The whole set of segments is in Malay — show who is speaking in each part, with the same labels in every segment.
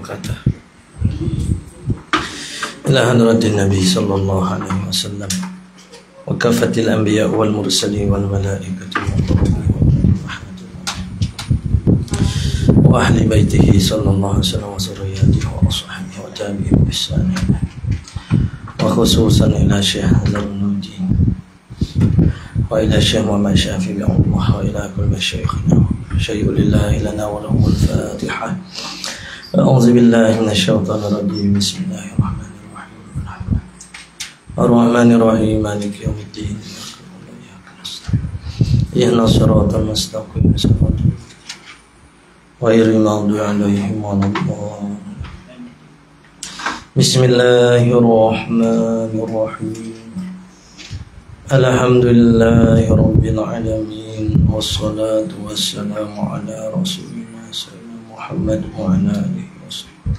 Speaker 1: وبركاته إلى حضرة النبي صلى الله عليه وسلم وكافة الأنبياء والمرسلين والملائكة والمقربين وأهل بيته صلى الله عليه وسلم وذرياته وأصحابه وتابعين بإحسان وخصوصا إلى شيخ الدين وإلى الشيخ محمد شافعي الله وإلى كل مشايخنا شيء لله لنا وله الفاتحة. أعوذ بالله من الشيطان الرجيم. بسم الله الرحمن الرحيم. الرحمن الرحيم مالك يوم الدين اهدنا الصراط المستقيم صراط غير المغضوب عليهم ولا الضالين. بسم الله الرحمن الرحيم. الحمد لله رب العالمين والصلاة والسلام على رسولنا سيدنا محمد وعلى آله وصحبه.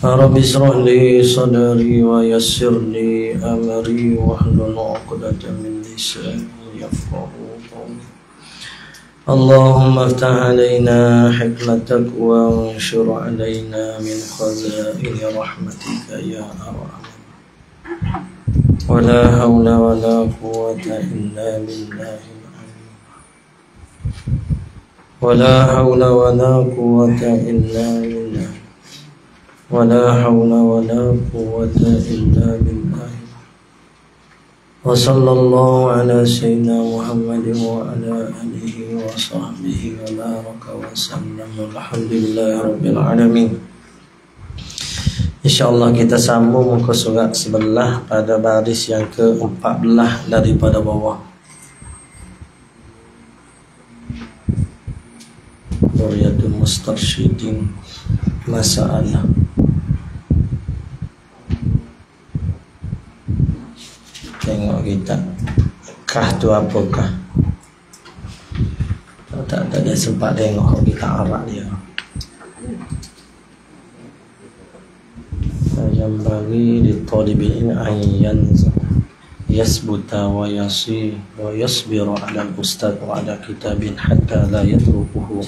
Speaker 1: رب اشرح لي صدري ويسر لي أمري واحلل عقدة من لساني يفقهوا قولي. اللهم افتح علينا حكمتك وانشر علينا من خزائن رحمتك يا أرحم. ولا حول ولا قوة إلا بالله العلي. ولا حول ولا قوة إلا بالله. ولا حول ولا قوة إلا بالله. وصلى الله على سيدنا محمد وعلى آله وصحبه وبارك وسلم. الحمد لله رب العالمين. InsyaAllah kita sambung muka surat sebelah pada baris yang ke-14 daripada bawah. Quryatul Mustarsyidin, masalah. Tengok kita, kah tu apakah? Tak ada sempat tengok kita Arab dia. Yang bagi di talibin ayyan yasbuta wa yasi wa yasbiru ala al-ustad wa ala kitabin hatta la yatrukuhu.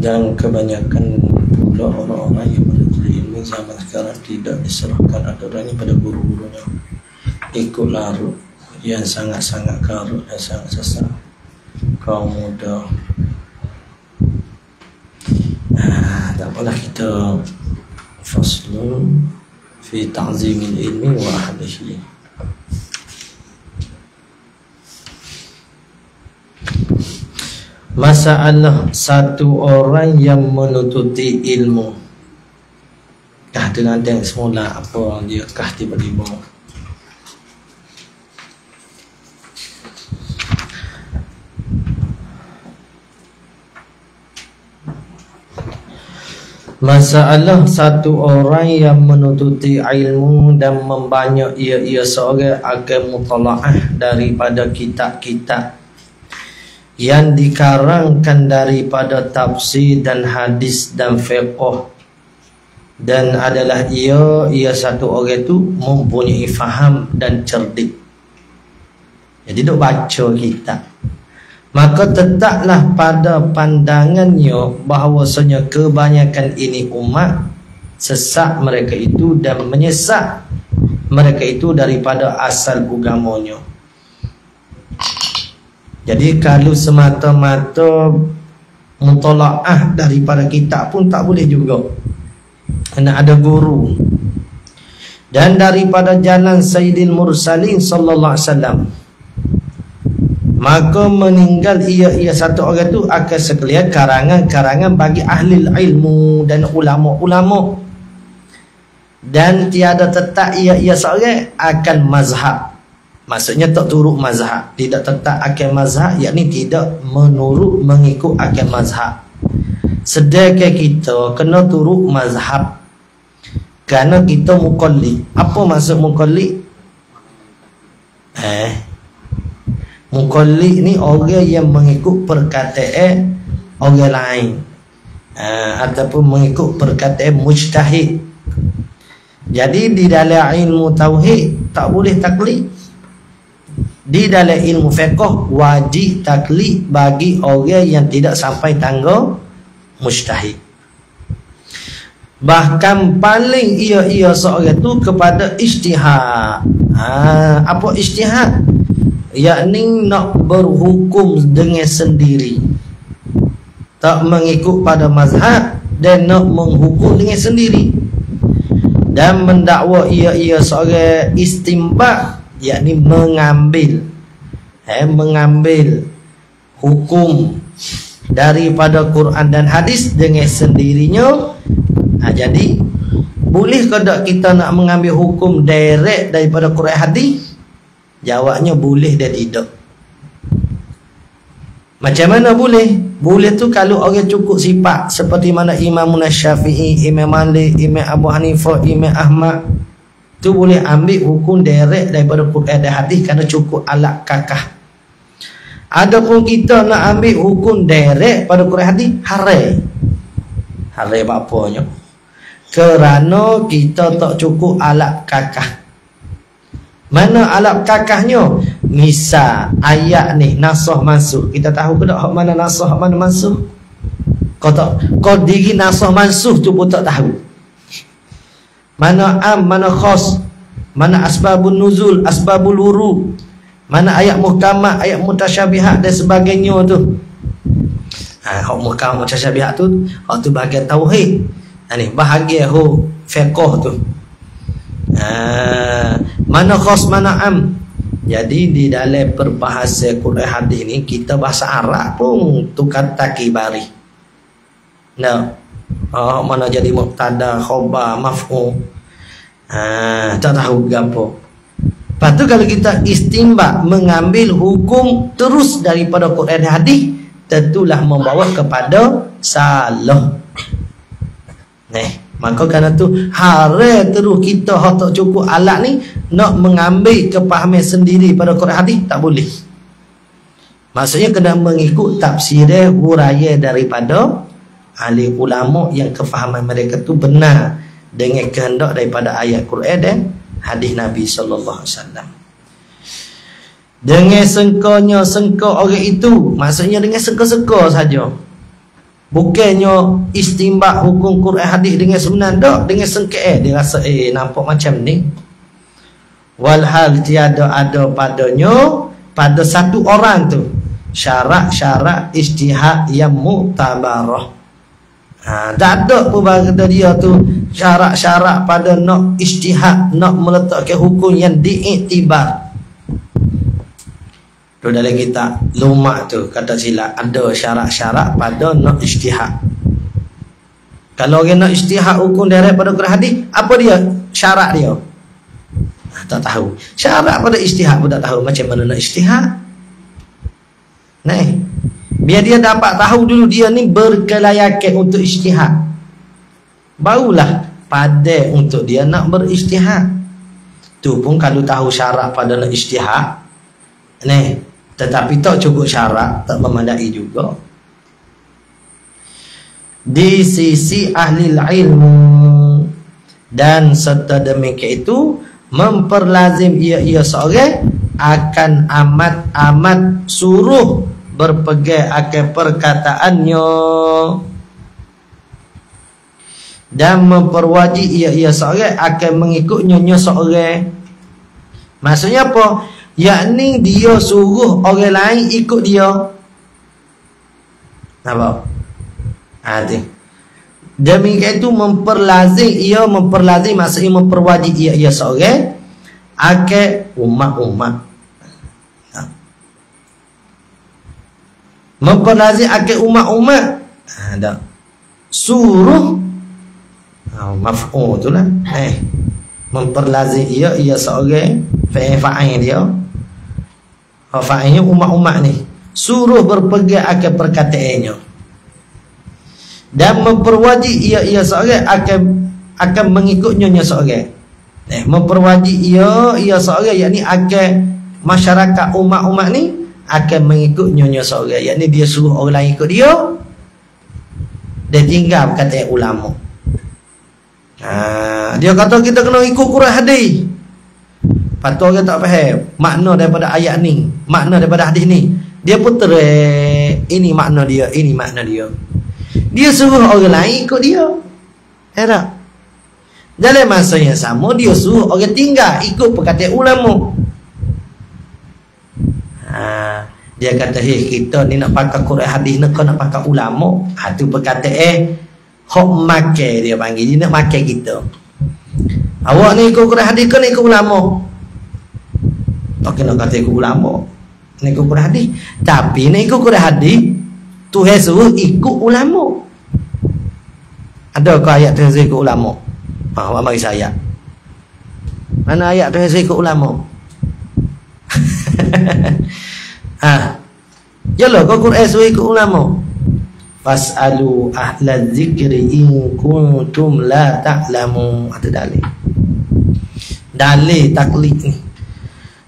Speaker 1: Dan kebanyakan pula orang-orang yang menuntut ilmu zaman sekarang tidak diserahkan aturannya pada guru-gurunya, ikut larut yang sangat-sangat karut dan sangat sesat kaum muda. Tak apalah, kita faslun fi ta'zimil ilmi wa ahlihi. Masalah satu orang yang menututi ilmu. Kah dengan tengok semula apa dia kah tiba-tiba. Masalah satu orang yang menututi ilmu dan membanyak ia seorang akan mutalaah daripada kitab-kitab yang dikarangkan daripada tafsir dan hadis dan fiqh, dan adalah ia satu orang itu mempunyai faham dan cerdik. Jadi duk baca kitab, maka tetaplah pada pandangannya bahawasanya kebanyakan ini umat sesat mereka itu dan menyesat mereka itu daripada asal agamanya. Jadi kalau semata-mata mutalaah daripada kitab pun tak boleh juga, kena ada guru. Dan daripada jalan Sayyidil Mursalin sallallahu alaihi wasallam, maka meninggal ia satu orang itu akan sekalian karangan-karangan bagi ahli ilmu dan ulama-ulama, dan tiada tetap ia seorang akan mazhab. Maksudnya tak turut mazhab, tidak tetap akan mazhab, yakni tidak menurut mengikut akan mazhab. Sedangkan kita kena turut mazhab kerana kita muqallid. Apa maksud muqallid? Muqallid ni orang yang mengikut perkataan orang lain, ataupun mengikut perkataan mujtahid. Jadi di dalam ilmu tauhid tak boleh taklid. Di dalam ilmu fiqh wajib taklid bagi orang yang tidak sampai tangga mujtahid. Bahkan paling ia seorang tu kepada ijtihad. Apa ijtihad? Yakni nak berhukum dengan sendiri, tak mengikut pada mazhab, dan nak menghukum dengan sendiri, dan mendakwa ia seorang istimbat, yakni mengambil hukum daripada Quran dan hadis dengan sendirinya. Jadi boleh ke tak kita nak mengambil hukum direct daripada Quran hadis? Jawabnya boleh dan tidak. Macam mana boleh? Boleh tu kalau orang cukup sifat seperti mana Imam Syafi'i, Imam Malik, Imam Abu Hanifah, Imam Ahmad, tu boleh ambil hukum direct daripada Quran dan hadis kerana cukup alat kakah. Adapun kita nak ambil hukum direct pada Quran hadis, haram. Haram apanya? Kerana kita tak cukup alat kakah. Mana alat kakahnya? Misal ayat ni nasah mansukh. Kita tahu ke tak hak mana nasah, hak mana mansukh? Kau diri nasah mansukh tu pun tak tahu. Mana am, mana khas, mana asbabun nuzul, asbabul wurud, mana ayat muhkamat, ayat mutasyabihat dan sebagainya tu. Hak muhkamat mutasyabihat tu, hak tu bahagian tauhid. Ni bahagian fiqh tu. Mana khas, mana am. Jadi di dalam perbahasa Quran hadis ni, kita bahasa Arab pun tukar takibari. Mana jadi mubtada, khabar, maf'ul. Tak tahu gapo. Lepas tu kalau kita istimbat mengambil hukum terus daripada Quran hadis, tentulah membawa kepada salah. Maka kerana tu haram terus kita hak tak cukup alat ni nak mengambil kepahaman sendiri pada Quran hadis, tak boleh. Maksudnya kena mengikut tafsir huraya daripada ahli ulama yang kefahaman mereka tu benar dengan kehendak daripada ayat Quran dan hadis Nabi sallallahu alaihi wasallam. Dengan sengka orang itu, maksudnya dengan sengka saja. Bukannya istimbat hukum Quran hadis dengan sebenar, tak, dengan sengke dia rasa nampak macam ni. Walhal tiada ada padanya pada satu orang tu syarat-syarat ijtihad yang muktabarah. Tak ada pun pada dia tu syarat-syarat pada nak ijtihad, nak meletakkan hukum yang diiktibar. Tu dalam kitab Lumak tu kata silap ada syarat-syarat pada nak ijtihad. Kalau orang nak ijtihad hukum direct pada Quran hadis, apa dia syarat dia? Tak tahu. Syarat pada ijtihad pun tak tahu macam mana nak ijtihad. Biar dia dapat tahu dulu dia ni berkelayakan untuk ijtihad, barulah pada untuk dia nak berijtihad. Tu pun kalau tahu syarat pada nak ijtihad, tetapi tak cukup syarat, tak memadai juga. Di sisi ahli ilmu dan serta demikian itu memperlazim ia seorang akan amat suruh berpegang akan perkataannya dan memperwajib ia seorang akan mengikutnya seorang. Maksudnya apa? Yakni dia suruh orang lain ikut dia. Nampak? Demikian itu memperlazim maksudnya memperwajib ia seorang akan umat-umat. Memperlazim akan umat-umat. Suruh maf'ul tu lah. Memperlazim ia seorang fa'il dia. Fa'ilnya umat-umat ni suruh berpegang akan perkataannya dan memperwajib ia seorang akan mengikutnya seorang. Memperwajib ia seorang yakni akan masyarakat umat-umat ni akan mengikutnya seorang, yakni dia suruh orang lain ikut dia, tinggal perkataan ulama. Dia kata kita kena ikut Quran hadis. Patut orang tak faham makna daripada ayat ni, makna daripada hadis ni. Dia pun ini makna dia, ini makna dia. Dia suruh orang lain ikut dia. Tak? Dalam masa yang sama dia suruh orang tinggal ikut perkataan ulama. Dia kata, kita ni nak pakai Quran hadis ni, kau nak pakai ulama. Tu perkataan hok makan dia panggil. Dia nak makan kita. Awak ni ikut Quran hadis, kau nak ikut ulama. Tak kena kata ikut ulama, nak ikut Quran hadis. Tapi nak ikut Quran hadis, Tuhan suruh ikut ulama. Ada ke ayat Tuhan suruh ikut ulama? Awak bagi saya. Mana ayat Tuhan suruh ikut ulama? Yalah, kau Quran suruh ikut ulama. Fas'alu ahla zikri in kuntum la ta'lamu. Ada dalil. Dalil taklid ni.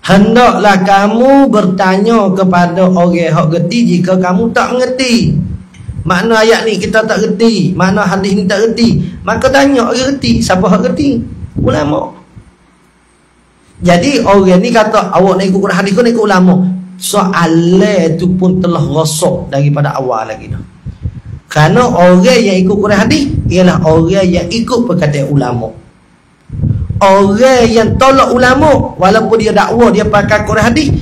Speaker 1: Hendaklah kamu bertanya kepada orang yang gerti jika kamu tak mengerti. Makna ayat ni kita tak gerti, makna hadis ni tak gerti, maka tanya orang gerti. Siapa yang gerti? Ulama. Jadi orang ni kata awak nak ikut Quran hadis, kau nak ikut ulama. Soalan tu pun telah rosak daripada awal lagi dah. Kerana orang yang ikut Quran hadis ialah orang yang ikut perkataan ulama. Orang yang tolak ulama, walaupun dia dakwa dia pakai Quran hadis,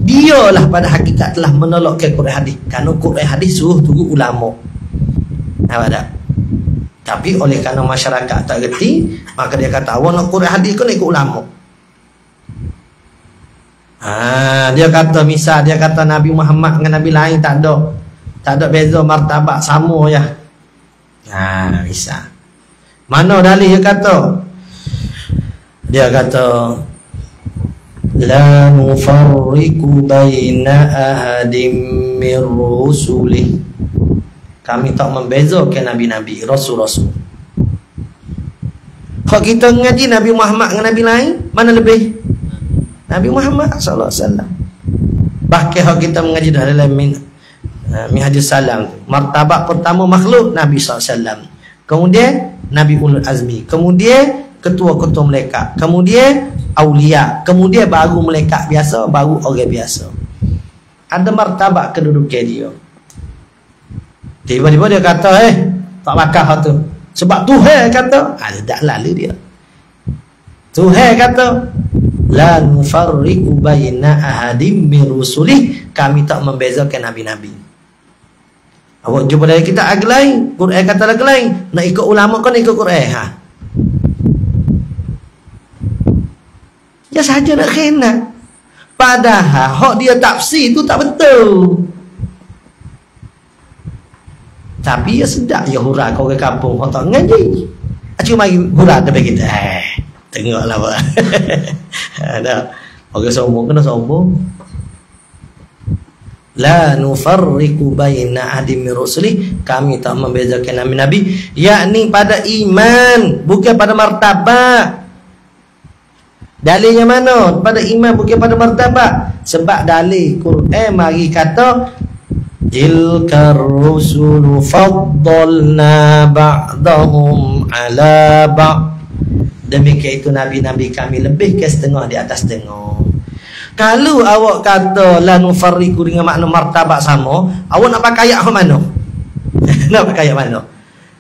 Speaker 1: dialah pada hakikat telah menolak ke Quran hadis. Kerana Quran hadis suruh tunggu ulama. Nampak tak? Tapi oleh kerana masyarakat tak gerti, maka dia kata awak nak Quran hadis kau nak ikut ulama. Dia kata misal dia kata Nabi Muhammad dengan Nabi lain tak ada beza martabat sama ya. Misal. Mana dalil dia kata? Dia kata la nufarriqu baina ahadim mir rusulih. Kami tak membezakan nabi-nabi, rasul-rasul. Kalau kita ngaji Nabi Muhammad dengan nabi lain, mana lebih? Nabi Muhammad sallallahu alaihi wasallam. Bahkan kalau kita mengaji dalam Minhajus Salam, martabat pertama makhluk Nabi sallallahu alaihi wasallam. Kemudian Nabi Ulul Azmi, kemudian ketua-ketua malaikat, kemudian aulia, kemudian baru malaikat biasa, baru orang biasa. Ada martabat kedudukan dia. Tiba-tiba dia kata tak bakal hal tu sebab Tuhan kata, tak lalu dia. Tuhan kata la nufarriqu baina ahadim min rusulih, kami tak membezakan nabi-nabi. Awak jumpa dari kita agak lain, Quran kata lagi lain. Nak ikut ulama kan ikut Quran. Ya saja nak kena. Padahal hak dia tafsir tu tak betul. Tapi ya sedap ya hurah kau ke kampung hak tak ngaji. Cuma hurah depan kita. Tengoklah apa. Ada orang sombong kena sombong. La nufarriqu baina ahadin min rusulih, kami tak membezakan nabi-nabi, yakni pada iman, bukan pada martabat. Dalilnya mana? Pada iman bukan pada martabat. Sebab dalil Quran mari kata tilkar rusulu faddalna ba'dahum ala ba'd. Demikian itu nabi-nabi kami lebih ke setengah di atas setengah. Kalau awak kata la nufarriqu dengan makna martabat sama, awak nak pakai ayat mana? Nak pakai ayat mana?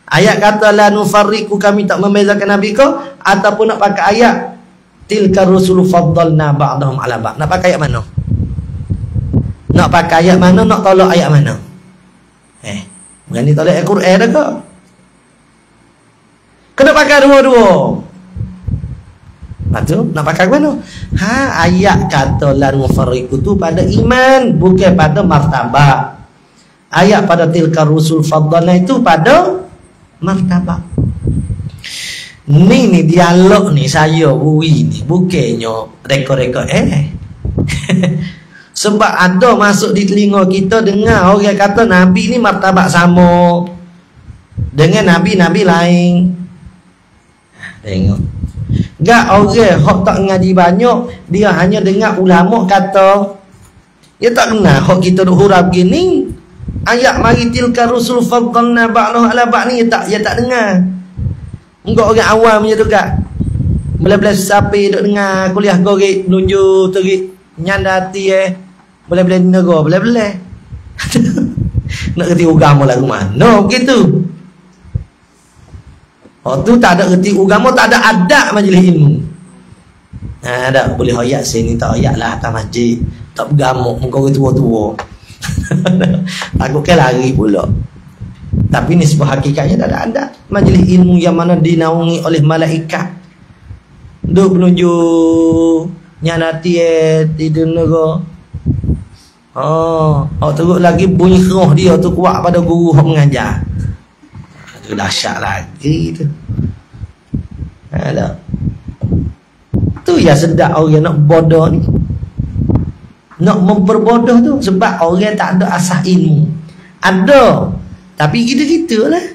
Speaker 1: Ayat kata la nufarriqu, kami tak membezakan nabi kau, ataupun nak pakai ayat tilka rusulu faddalna ba'dahum ala ba'd. Nak pakai ayat mana? Nak pakai ayat mana? Nak tolak ayat mana? Berani tolak ayat Quran dah ke? Kena pakai dua-dua. Betul? Nak pakai mana? Ayat kata la nufarriqu tu pada iman, bukan pada martabat. Ayat pada tilka rusul faddalna itu pada martabat. Ni dialog ni saya bui ni bukannya rekod-rekod sebab ada masuk di telinga kita dengar orang kata nabi ni martabat sama dengan nabi-nabi lain. Tengok. Gak orang hok tak ngaji banyak, dia hanya dengar ulama kata. Dia tak kenal hok kita duk huraf begini. Ayat mari tilka rusul faddalna ba'dahu ala ba'd ni dia tak dengar. Engkau orang awam je tu kak. Boleh-boleh sapi duk dengar kuliah kau ke nunjuk tu ke nyandati boleh-boleh nego, boleh-boleh. Nak kerti agama lagu mana begitu. Oh tu tak ada kerti agama, tak ada adab majlis ilmu. Tak boleh hoyak sini, tak hoyak lah atas masjid. Tak bergamuk muka orang tua-tua. Takut kan lari pula. Tapi ni sebuah hakikatnya tak ada adab. Majlis ilmu yang mana dinaungi oleh malaikat. Duk menunjuk nyanati tidur nego. Teruk lagi bunyi keroh dia tu kuat pada guru yang mengajar. Itu dahsyat lagi tu. Ada. Tu ya sedap orang nak bodoh ni. Nak memperbodoh tu sebab orang tak ada asas ilmu. Ada. Tapi kita-kita lah.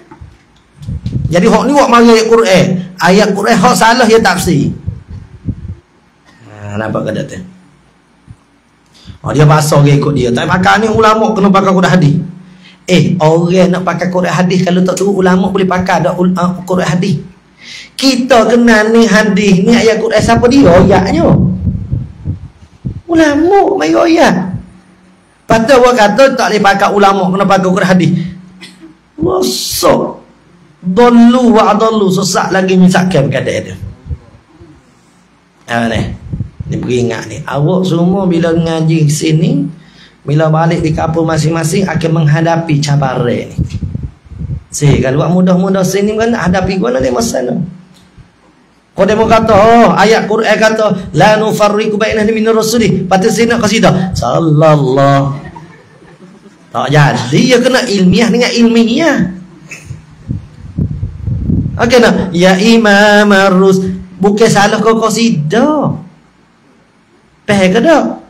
Speaker 1: Jadi hak ni hak mari ayat Quran. Ayat Quran hak salah ya tafsir. Nampak ke tak tu? Dia bahasa orang ikut dia. Tak pakai ni ulama kena pakai Quran hadis. Orang nak pakai Quran hadis kalau tak tahu ulama boleh pakai dak Quran hadis. Kita kenal ni hadis ni ayat Quran siapa dia ayatnya? Ulama mai ayat. Patut orang kata tak boleh pakai ulama kena pakai Quran hadis. Wasok Dolu wa adallu sesat lagi misalkan keadaan dia. Ni beringat ni. Awak semua bila ngaji sini, bila balik di kampung masing-masing akan menghadapi cabaran ni. Kalau buat mudah-mudah sini kan hadapi gua nanti masa ni. Kau demo kata, ayat Quran kata la nufarriqu baina min rasulih. Patut sini nak qasidah. Sallallahu. Tak jadi ya kena ilmiah dengan ilmiah. Okey nak ya imam arus bukan salah kau qasidah. Faham ke tak?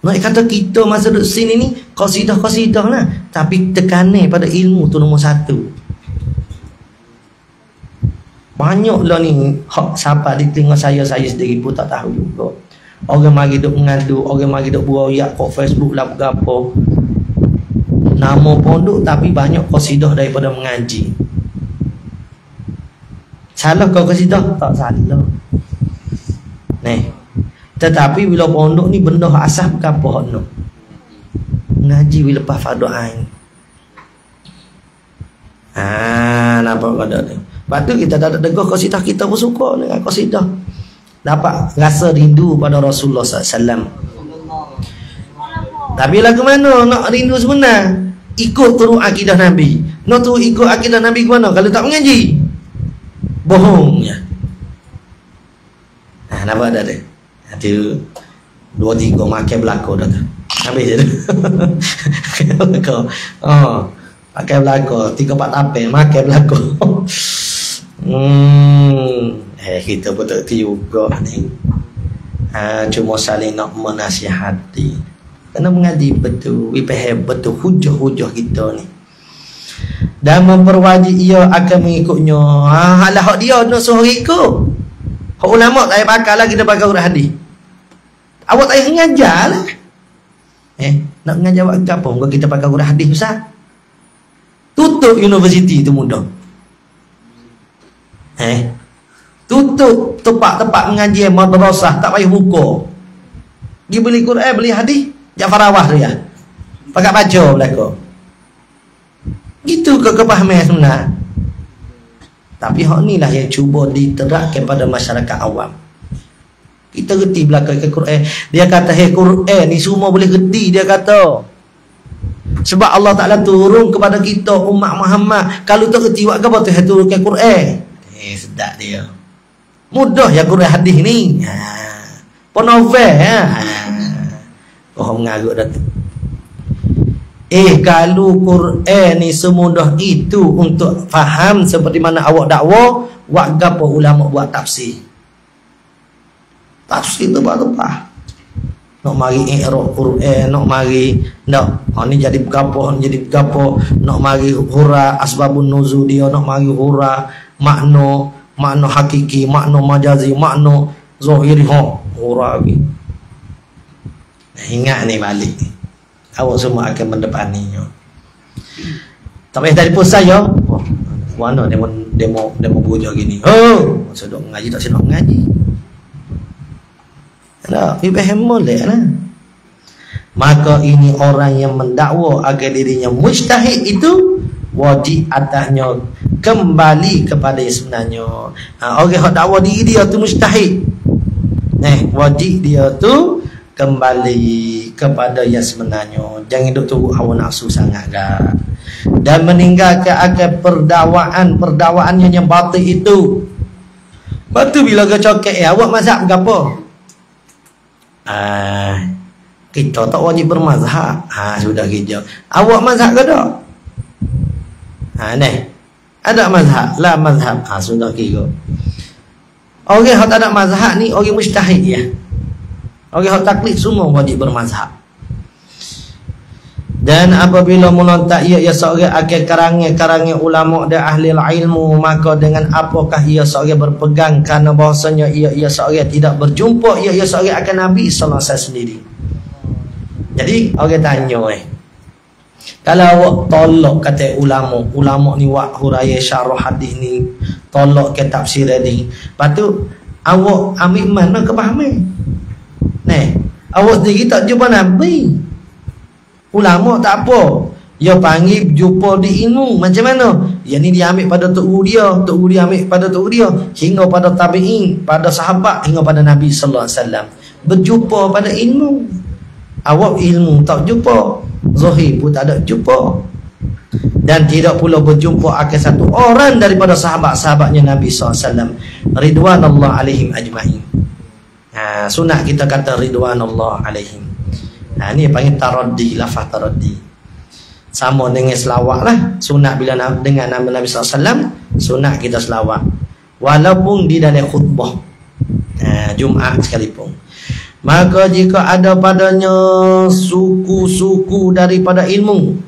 Speaker 1: Nak kata kita masa duduk sini ni qasidah lah, tapi tekanan pada ilmu tu nombor satu. Banyaklah ni hak siapa di tengah saya sendiri pun tak tahu juga. Orang mari duk mengadu, orang mari duk buayak kat Facebook lah berapa. Nama pondok tapi banyak qasidah daripada mengaji. Salah kau qasidah? Tak salah. Tetapi bila pondok ni benda asas berapa hak nak? Ngaji bila lepas fardu ain. Nampak kau dah ni. Lepas tu kita tak ada degah qasidah, kita pun suka dengan qasidah. Dapat rasa rindu pada Rasulullah SAW. Tapi lagu mana nak rindu sebenar? Ikut turun akidah Nabi. Nak turun ikut akidah Nabi ke mana? Kalau tak mengaji, bohong ya. Nampak dah dia. Nanti 2-3 makan belakang dah tu. Habis je tu. Pakai belakang 3-4 tapis makan belakang. Kita pun tak juga ni. Cuma saling nak menasihati. Kena mengaji betul, faham betul hujah-hujah kita ni. Dan memperwajib ia akan mengikutnya. Halah hak dia nak suruh ikut. Hak ulama tak payah pakai lagi kita pakai Quran hadis. Awak tak payah mengajar lah. Nak mengajar awak ke apa? Kalau kita pakai Quran hadis besar. Tutup universiti tu mudah. Tutup tempat-tempat mengaji madrasah tak payah buka. Pergi beli Quran, beli hadis, Jafar Awah tu ya. Pakai baca belakang. Gitu ke kepahaman sebenar. Tapi hak ni lah yang cuba diterapkan pada masyarakat awam. Kita reti belakang ke Quran. Dia kata Quran ni semua boleh reti, dia kata. Sebab Allah Ta'ala turun kepada kita umat Muhammad. Kalau tak reti buat apa tu turun ke Quran. Sedap dia. Mudah ya Quran hadis ni. Pun novel Kau mengarut dah tu. Kalau Quran ni semudah itu untuk faham seperti mana awak dakwa, buat gapo ulama buat tafsir. Tafsir tu apa? Nak mari i'rab Quran, nak mari ni jadi gapo, nak mari hura asbabun nuzul dia, nak mari hura makna hakiki, makna majazi, makna zahiri hura lagi. Ingat ni balik. Awak semua akan mendepaninya. Tak payah telefon saya. Mana demo bujak gini. Oh, sedok ngaji tak sedok ngaji. Tak, faham boleh lah. Maka ini orang yang mendakwa agar dirinya mujtahid itu wajib atasnya kembali kepada yang sebenarnya. Orang yang dakwa diri dia tu mujtahid, wajib dia tu kembali kepada yang sebenarnya. Jangan duk turut hawa nafsu sangat dah. Dan meninggalkan akan perdakwaannya yang batil itu. Batu bila ke cokek awak mazhab ke apa? Kita tak wajib bermazhab. Sudah gitu. Awak mazhab ke tak? Ada mazhab, la mazhab. Sudah kira. Orang yang tak ada mazhab ni orang mujtahid ya. Orang yang taklid semua wajib bermazhab. Dan apabila menontak ia seorang akan karangan ulama dan ahli ilmu, maka dengan apakah ia seorang berpegang kerana bahasanya ia seorang tidak berjumpa ia seorang akan Nabi sallallahu alaihi wasallam sendiri. Jadi orang tanya kalau awak tolak kata ulama ni wak huraya syarah hadis ni, tolak ke tafsir ni, lepas tu awak ambil mana kepahaman? Awak sendiri tak jumpa Nabi. Ulama tak apa, dia panggil jumpa di ilmu. Macam mana? Yang ni dia ambil pada tok guru dia ambil pada tok guru dia, hingga pada tabi'in, pada sahabat, hingga pada Nabi sallallahu alaihi wasallam. Berjumpa pada ilmu. Awak ilmu tak jumpa, zahir pun tak ada jumpa. Dan tidak pula berjumpa akan satu orang daripada sahabat-sahabatnya Nabi sallallahu alaihi wasallam ridwanallahu alaihim ajma'in. Sunat kita kata ridwanallahu alaihim. Ni panggil taraddi, lafaz taraddi. Sama dengan selawat lah. Sunat bila dengan nama Nabi SAW, sunat kita selawat walaupun di dalam khutbah Jumaat sekalipun. Maka jika ada padanya suku-suku daripada ilmu,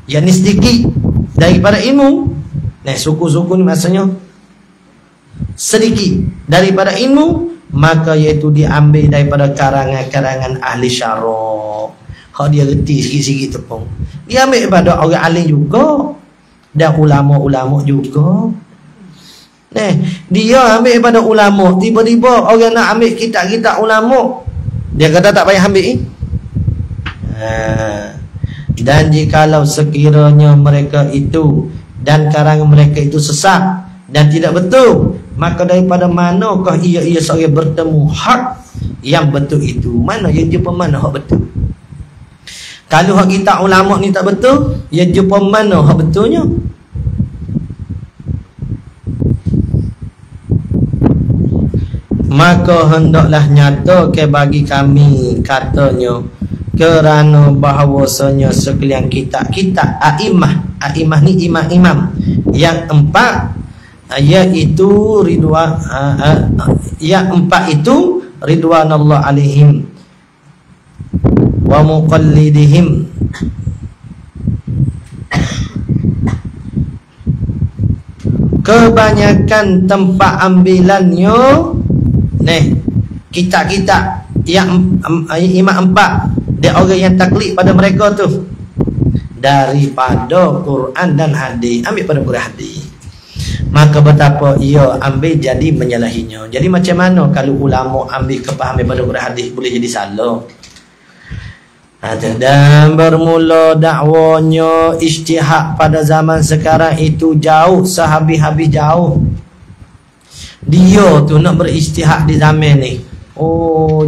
Speaker 1: yakni sedikit daripada ilmu, suku-suku ni maksudnya sedikit daripada ilmu, maka iaitu diambil daripada karangan-karangan ahli syarah. Kalau dia reti sikit-sikit tepung, dia ambil daripada orang alim juga dan ulama-ulama juga. Dia ambil daripada ulama, tiba-tiba orang nak ambil kitab-kitab ulama, dia kata tak payah ambil. Dan jikalau sekiranya mereka itu dan karangan mereka itu sesat dan tidak betul, maka daripada manakah ia seorang bertemu hak yang betul itu? Mana yang jumpa mana hak betul? Kalau hak kita ulama ni tak betul, ia jumpa mana hak betulnya? Maka hendaklah nyata ke bagi kami, katanya, kerana bahawasanya sekalian kitab-kitab a'imah ni imam-imam yang empat, iaitu yang empat itu ridwanallah alaihim wa muqallidihim, kebanyakan tempat ambilannya kitab-kitab yang imam empat dia orang yang taklid pada mereka tu daripada Quran dan hadis, ambil pada Quran hadis. Maka betapa ia ambil jadi menyalahinya. Jadi macam mana kalau ulama ambil kepahaman pada Quran hadis boleh jadi salah? Dan bermula dakwanya ijtihad pada zaman sekarang itu jauh, sehabis-habis jauh. Dia tu nak berijtihad di zaman ni,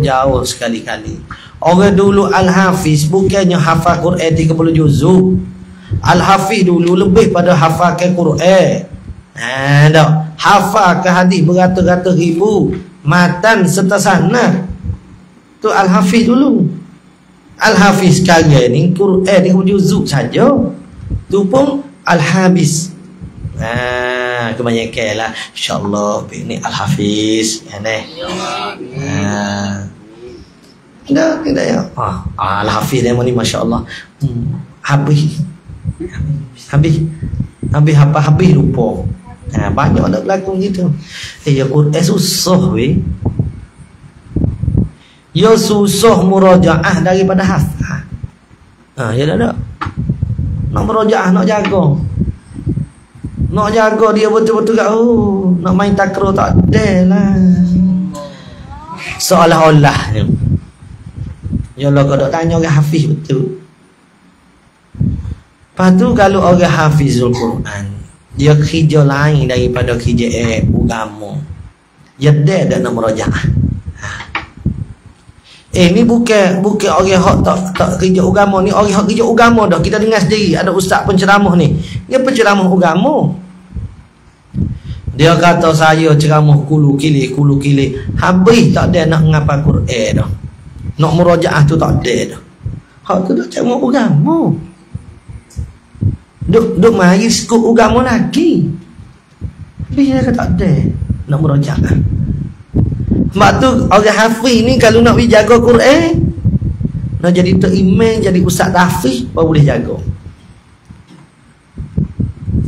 Speaker 1: jauh sekali-kali. Orang dulu Al-Hafiz bukannya hafal Quran 30 juzuk. Al-Hafiz dulu lebih pada hafal ke Quran. Hafal ke hadis beratus-ratus ribu matan serta sanad. Tu Al-Hafiz dulu. Al-Hafiz sekarang ni Quran 30 juzuk saja. Tu pun Al-Habis. Kebanyakan lah, insyaAllah ni Al-Hafiz tidak ya. Al-Hafiz ni Masya Allah. Habis lupa. Banyak ada berlaku gitu. Ya Quran susah weh. Ya susah murajaah daripada hafal. Ya tak. Nak murajaah, nak jaga, Nak jaga dia betul-betul kat nak main takraw tak ada lah. Seolah-olah ya Allah kau dok tanya orang hafiz betul. Lepas tu kalau orang hafizul Quran, dia kerja lain daripada kerja agama. Ya dia dak nak merajaah. Ni bukan orang hak tak kerja agama ni, orang hak kerja agama dah. Kita dengar sendiri ada ustaz penceramah ni. Dia penceramah agama. Dia kata saya ceramah kulu kili. Habis tak ada nak ngapa Quran dah. Nak merajaah tu tak ada dah. Hak tu dak ceramah agama. Duk mari skop agama lagi. Dia kata tak ada nak merajaah. Sebab tu orang hafiz ni kalau nak pergi jaga Quran, nak jadi teriman, jadi ustaz hafiz baru boleh jaga.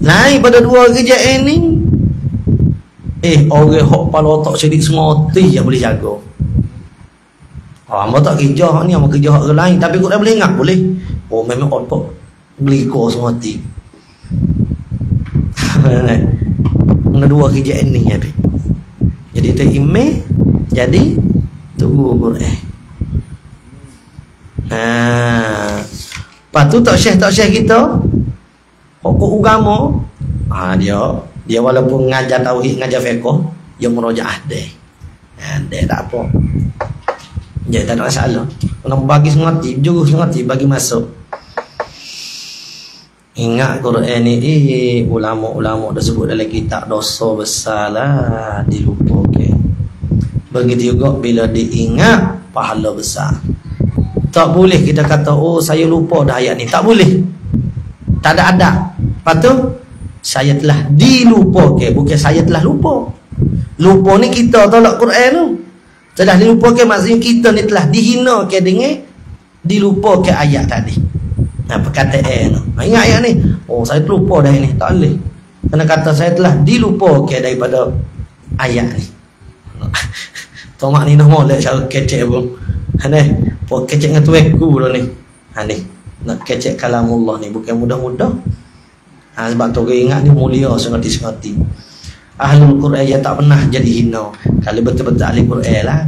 Speaker 1: Lain pada dua kerja ni. Orang hok kepala otak sedik semoti yang boleh jaga. Hamba tak kerja hak ni, hamba kerja hak lain, tapi Quran boleh ingat boleh. Memang otak beliko semoti. Mana dua kerja ni ada. Jadi teriman, jadi tunggu Quran. Lepas tu tak syekh kita pokok agama. Dia walaupun ngajar tauhid, ngajar fiqh, dia murojaah deh. Dia tak apa. Dia tak ada masalah. Nak bagi sengerti, juru sengerti bagi masuk. Ingat Quran ni ulama-ulama dah sebut dalam kitab dosa besar lah dilupakan. Begitu juga bila diingat pahala besar. Tak boleh kita kata saya lupa dah ayat ni. Tak boleh. Tak ada adab. Lepas tu saya telah dilupakan, bukan saya telah lupa. Lupa ni kita tolak Quran tu. Telah dilupakan maksudnya kita ni telah dihinakan dengan dilupakan ayat tadi. Perkataan tu. Ingat ayat ni. Saya terlupa dah ni. Tak boleh. Kena kata saya telah dilupakan daripada ayat ni. Tomak ni nak molek cara kecek pun. Kecek dengan tueku dah ni. Ni. Nak kecek kalamullah ni bukan mudah-mudah. Sebab tu orang ingat ni mulia sengerti-sengerti. Ahlul Quran yang tak pernah jadi hina. Kalau betul-betul ahli Quran lah.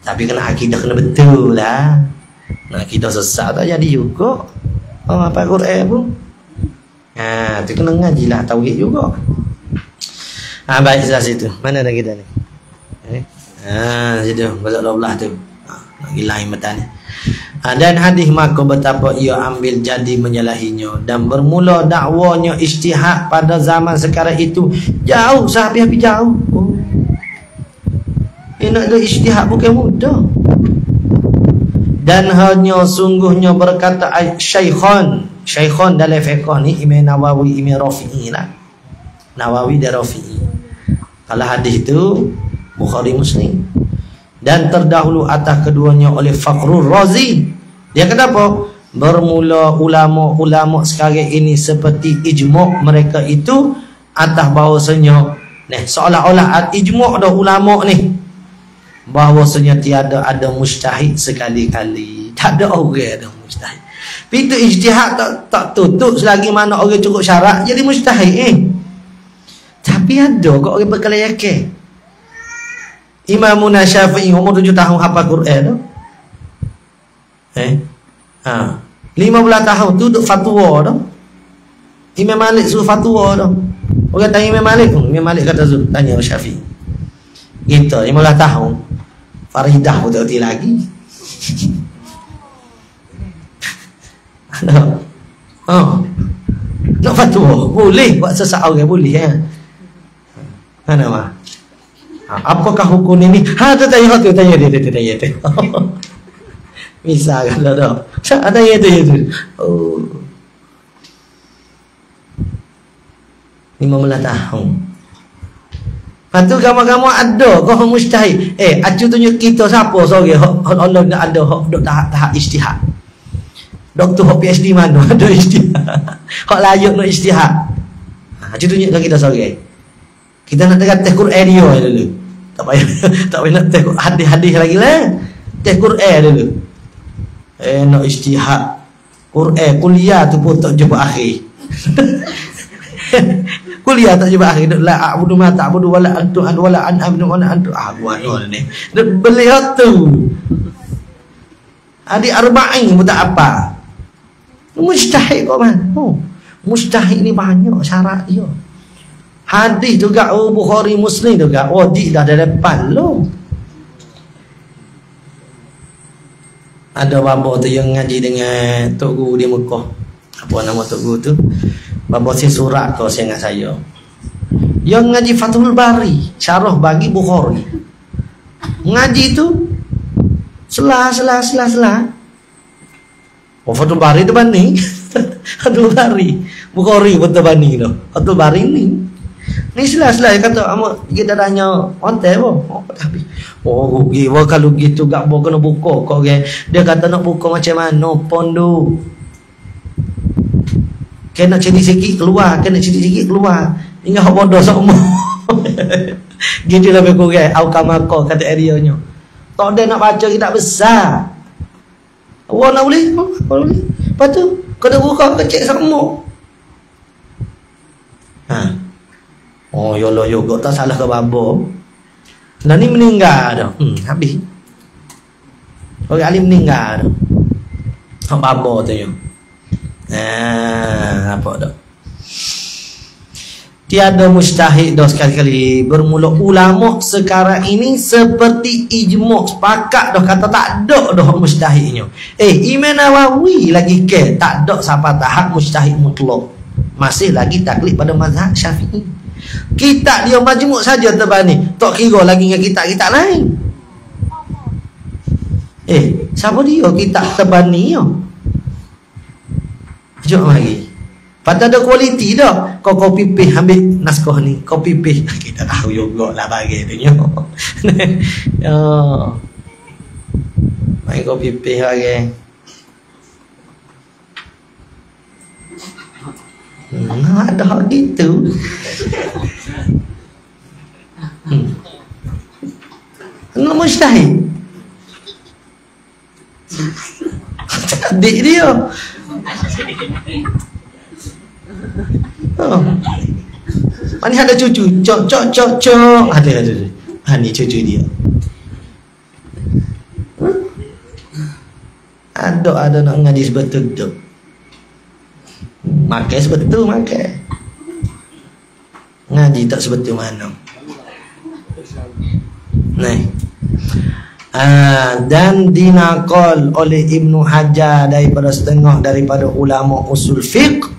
Speaker 1: Tapi kena akidah kena betul lah. Nak akidah sesat tak jadi juga. Apa Quran pun. Tu kena ngajilah tauhid juga. Baik sebelah situ. Mana dah kita ni? Situ. Pasal 12 tu. Nak lain mata ni. Dan hadis maka betapa ia ambil jadi menyalahinya. Dan bermula dakwanya ijtihad pada zaman sekarang itu jauh, sahabat jauh. Nak ada ijtihad bukan mudah. Dan hanya sungguhnya berkata Syekhon dalam fiqh ni Imam Nawawi, Imam Rafi'i lah. Nawawi dan Rafi'i. Kalau hadis itu Bukhari Muslim. Dan terdahulu atas keduanya oleh Fakhrul Razi. Dia kata apa? Bermula ulama-ulama sekarang ini seperti ijma' mereka itu atas bahawasanya seolah-olah ijma' dah ulama ni bahawasanya tiada ada mujtahid sekali-kali. Tak ada orang ada mujtahid. Itu ijtihad tak tutup selagi mana orang cukup syarat jadi mujtahid. Tapi ada kok orang berkelayakan. Imam Syafi'i umur 7 tahun hafal Quran tu. 15 tahun tu duk fatwa tu. Imam Malik suruh fatwa tu. Orang tanya Imam Malik, Imam Malik kata tanya Syafi'i. Gitu 15 tahun. Faridah pun tak reti lagi. Nak fatwa boleh buat seseorang boleh ya. Mana mah? Apakah hukum ini? Tu tanya dia. Misal kalau dah. Tanya tu. 15 tahun. Lepas tu gambar-gambar ada kau mustahil. Acu tunjuk kita siapa sorry Allah nak ada hak dok tahap ijtihad. Doktor hak PhD mana ada ijtihad. Hak layak nak ijtihad. Acu tunjuk kita sorry. Kita nak tengok Quran dia dulu. Tak payah nak tengok hadis-hadis lagi lah. Tengok Quran dulu. Nak ijtihad. Quran kuliah tu pun tak jumpa akhir. Kuliah tak jumpa akhir la a'budu ma ta'budu wala antum wala an abdu wala antum gua ni. Beliau tu. Adik arba'in pun tak apa. Mustahil kok man. Mustahil ni banyak syarat dia. Hadis juga Bukhari Muslim juga. Dik dah ada depan lu. Ada bapa tu yang ngaji dengan Tok Guru di Mekah. Apa nama Tok Guru tu? Bapa si surat kau saya ingat saya. Yang ngaji Fathul Bari, syarah bagi Bukhari. Ngaji tu selah. Fathul Bari tu bani. Fathul Bari. Bukhari betul bani tu. Fathul Bari ni. Ni selah kata kita tanya onte apa? Habis. Rugi kalau gitu gak mau kena buka kok okay? Dia kata nak buka macam mana pondu. Kena cerita sikit keluar, Tinggal hak bodoh semua. Gitu lah beku ke aukamako kata areanya. Tak ada nak baca kitab besar. Awak nak boleh? Lepas tu kena buka kecek semua. Oh yolo yoga tak salah ke babo. Nah ni meninggal dah. Habis. Orang alim meninggal dah. Hak babo tu yo. Apa dah? Tiada mustahil dah sekali-kali. Bermula ulama sekarang ini seperti ijma' sepakat dah kata tak ada dah mustahilnya. Imam Nawawi lagi ke tak ada siapa tahap mustahil mutlak. Masih lagi taklid pada mazhab Syafi'i. Kitab dia majmuk saja terbani. Tak kira lagi dengan kitab-kitab lain. Siapa dia kitab terbani ya? Jom lagi. Pada ada kualiti dah. Kau copy paste ambil naskah ni. Copy paste. Kita tahu juga lah bagi dia. Main copy paste lagi. Ada gitu. Nak mustahil. Adik dia. Ni ada cucu. Cok. Ada. Ni cucu dia. Ada nak ngaji sebetul tu. Makai sebetul makai. Ngaji tak sebetul mana. Dan dinakal oleh Ibnu Hajar daripada ulama usul fiqh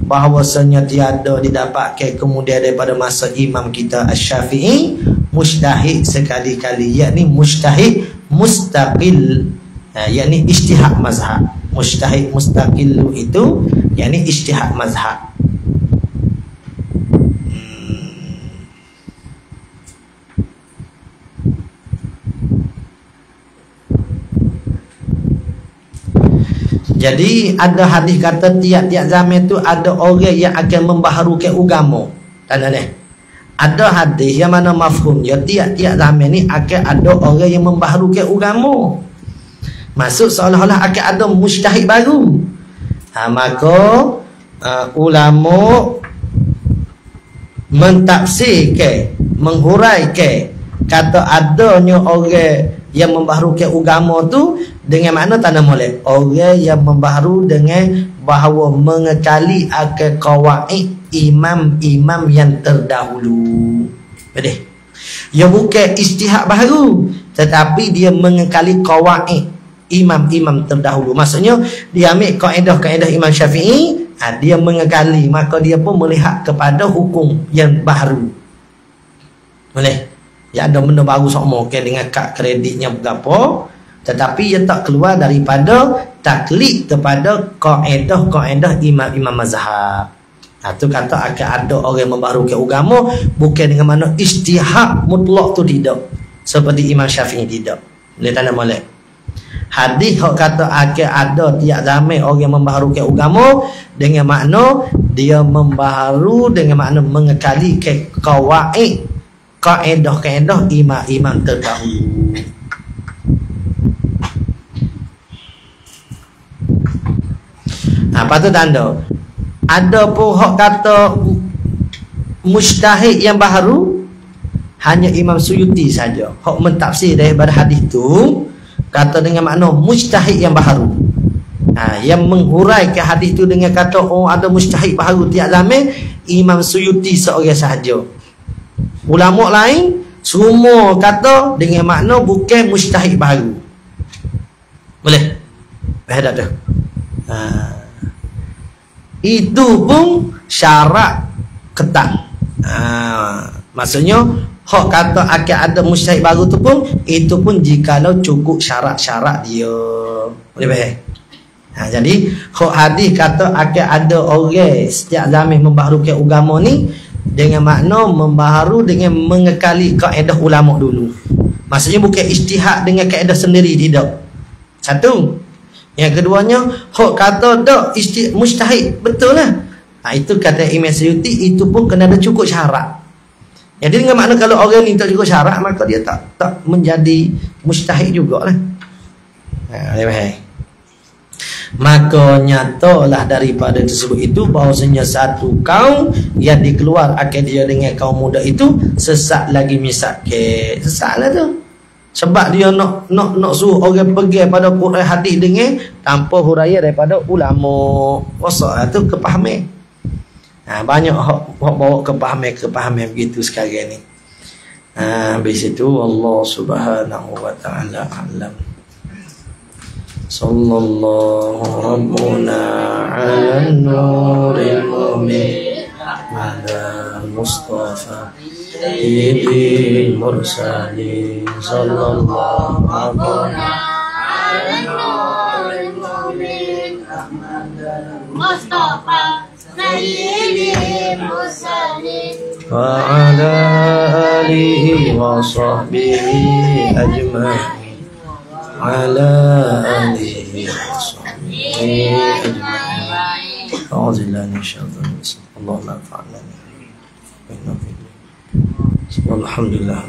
Speaker 1: bahawasanya tiada didapatkan kemudian daripada masa imam kita Asy-Syafi'i mustahil sekali-kali, yakni mustahil mustaqil, yakni ijtihad mazhab. Mustahil mustaqil itu yakni ijtihad mazhab. Jadi ada hadis kata tiap-tiap zaman tu ada orang yang akan membaharukan agama. Tanda ni. Ada hadis yang mana mafhumnya tiap-tiap zaman ni akan ada orang yang membaharukan agama. Maksud seolah-olah akan ada mujtahid baru. Maka ulama mentafsirkan, menghuraikan kata adanya orang yang membaharukan agama tu dengan makna tanda molek orang yang membaharu dengan bahawa mengekali akan qawaid imam-imam yang terdahulu. Betul? Ya bukan ijtihad baru, tetapi dia mengekali qawaid imam-imam terdahulu. Maksudnya dia ambil kaedah-kaedah Imam Syafi'i, dia mengekali, maka dia pun melihat kepada hukum yang baru. Boleh? Ya ada benda baru sama dengan kad kreditnya berapa, tetapi ia tak keluar daripada taklid kepada kaedah-kaedah imam-imam mazhab. Itu kata akan ada orang membaharukan agama bukan dengan mana ijtihad mutlak tu tidak, seperti Imam Syafi'i tidak. Boleh tanda molek. Hadis hok kata akan ada tiap zaman orang membaharukan agama dengan makna dia membaharu dengan makna mengekali ke qawaid kaedah-kaedah imam-imam terdahulu. Apa tu tanda? Ada pun hak kata mujtahid yang baharu hanya Imam Suyuti saja. Hak mentafsir daripada hadis tu kata dengan makna mujtahid yang baharu. Yang menghuraikan hadis tu dengan kata ada mujtahid baharu tiap zaman Imam Suyuti seorang sahaja. Ulama lain semua kata dengan makna bukan mujtahid baharu. Boleh? Dah dah. Itu pun syarat ketat. Maksudnya hak kata akan ada mujtahid baru tu pun itu pun jikalau cukup syarat-syarat dia. Boleh faham? Jadi hak hadis kata akan ada orang setiap zaman membaharukan agama ni dengan makna membaharu dengan mengekali kaedah ulama dulu. Maksudnya bukan ijtihad dengan kaedah sendiri, tidak. Satu. Yang keduanya hak kata dak mujtahid betul lah. Itu kata Imam Suyuti itu pun kena ada cukup syarat. Jadi dengan makna kalau orang ni tak cukup syarat maka dia tak menjadi mujtahid jugalah. Maka nyatalah daripada tersebut itu bahawasanya satu kaum yang dikeluar akan dia dengan kaum muda itu sesat lagi misakit. Sesat lah tu. Sebab dia nak suruh orang pergi pada Quran hadis dengan tanpa huraian daripada ulama. Wasak tu kepahaman. Banyak hak bawa kepahaman begitu sekarang ni. Habis itu Allah Subhanahu wa taala alam. Sallallahu rabbuna ala nuril mu'min ala mustafa sayyidil mursalin sallallahu rabbuna ala nuril mu'min mustafa sayyidil mursalin wa ala alihi wa sahbihi ajma'in على آله وصحبه أجمعين. أعوذ بالله من الشيطان الرجيم. اللهم انفعنا به والحمد لله.